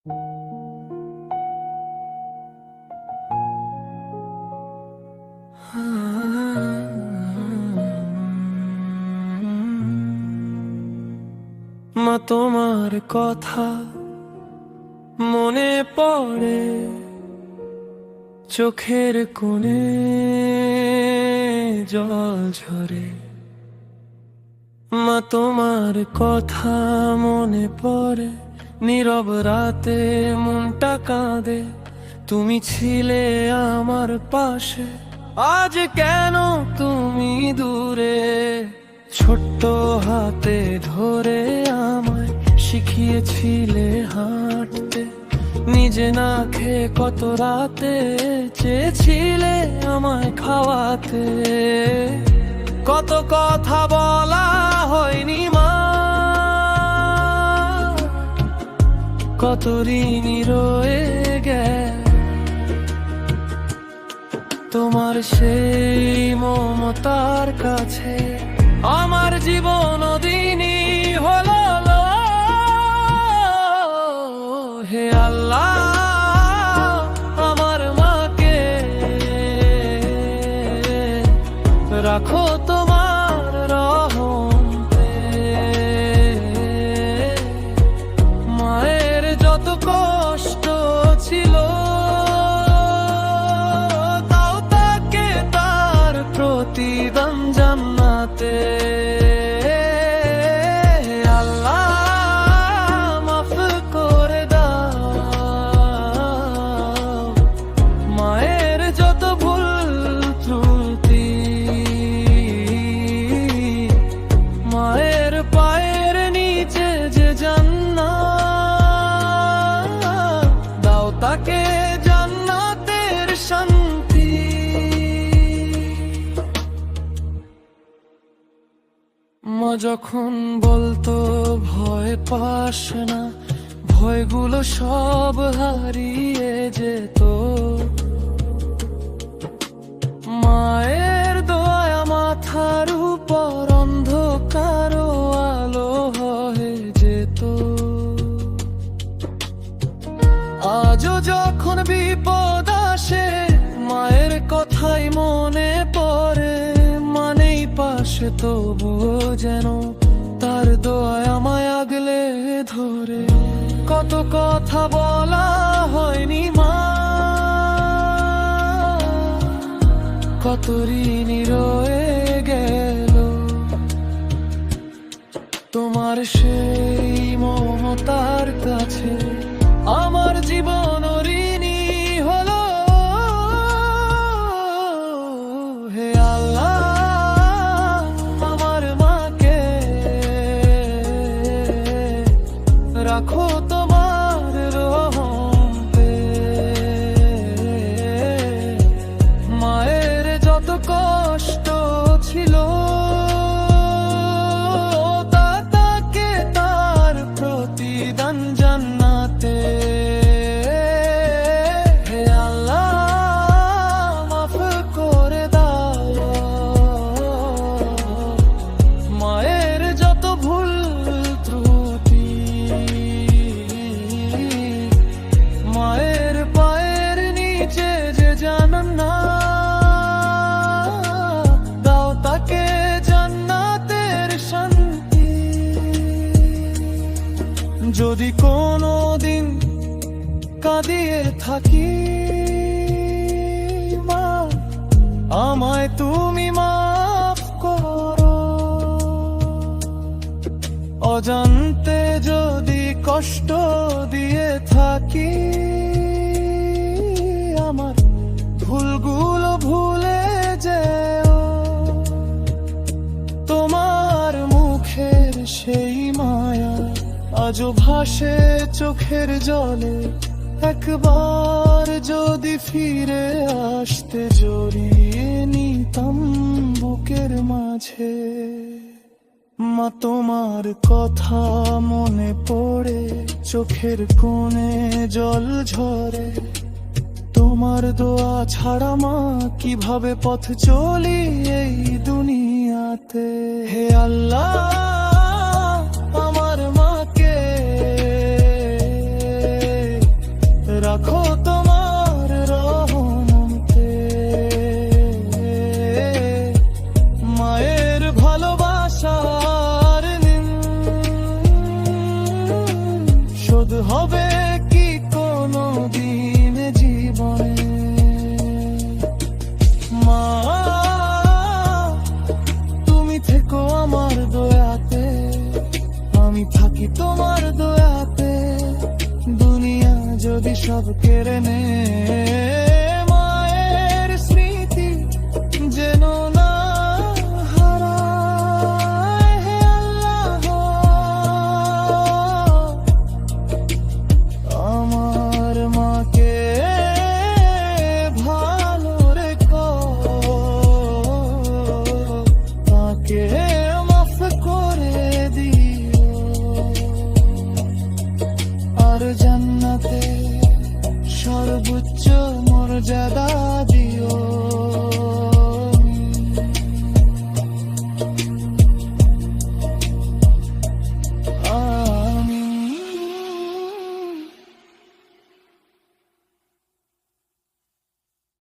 মা তোমার কথা মনে পড়ে, চোখের কোণে জল ঝরে। মা তোমার কথা মনে পড়ে, নীরব রাতে মনটা কাঁদে। তুমি ছিলে আমার পাশে, আজ কেন তুমি দূরে? ছোট্ট হাতে ধরে আমায় শিখিয়েছিলে হাঁটতে, নিজে না খেয়ে কত রাতে চেয়েছিলে আমায় খাওয়াতে। কত কথা বলা হয়নি মা, কত ঋণী রয়ে গেছে। তোমার সেই মমতার কাছে আমার জীবন দিনই হলো। হে আল্লাহ, আমার মাকে রাখো তোমার রহমতে। মায়ের যত কষ্ট ছিল তাও তাকে তার প্রতিদান জান্নাতে। তাকে জান্নাতের শান্তি। মা যখন বলতো ভয় পাস না, ভয়গুলো সব হারিয়ে যেত। মায়ের দয়া মাথার উপর অন্ধকার আলো হয়ে যেত। আজও যখন বিপদ আসে মায়ের কথাই মনে পড়ে, মানেই পাশে তবুও যেন তার দোয়ায় আমায় আগলে ধরে। কত কথা বলা হয়নি মা, কত ঋণী রয়ে গেল। তোমার সেই মমতার কাছে আমার জীবন ঋণী হলো। হে আল্লাহ, আমার মাকে রাখো তোমার রহমতে। মায়ের যত কষ্ট ছিল তা তাকে তার প্রতিদান জান্নাতে। হে আল্লাহ, মাফ করে দাও মায়ের যত ভুল ত্রুটি। মায়ের পায়ের নিচে যে জান্নাত, দাও তাকে জান্নাতের শান্তি। যদি কোনো দিন কাঁদিয়ে থাকি মা, আমায় তুমি মাফ করো। অজান্তে যদি কষ্ট দিয়ে থাকি, আমার ভুলগুলো ভুলে যেও। তোমার মুখের সেই মায়া আজও ভাসে চোখের জলে। একবার যদি ফিরে আসতে জড়িয়ে নিতাম বুকের মাঝে। মা তোমার কথা মনে পড়ে, চোখের কোণে জল ঝরে। তোমার দোয়া ছাড়া মা কিভাবে পথ চলি এই দুনিয়াতে। হে আল্লাহ, আমার মাকে হবে কি কোনো দিন জীবনে। মা, তুমি থেকো আমার দয়াতে, আমি থাকি তোমার দয়াতে। দুনিয়া যদি সব কেড়ে নে, মায়ের স্মৃতি যেন না হারায়। হে আল্লাহ, আমার মাকে ভালো রেখো, তাকে মাফ করে দিও। আর জান্নাতে সর্বোচ্চ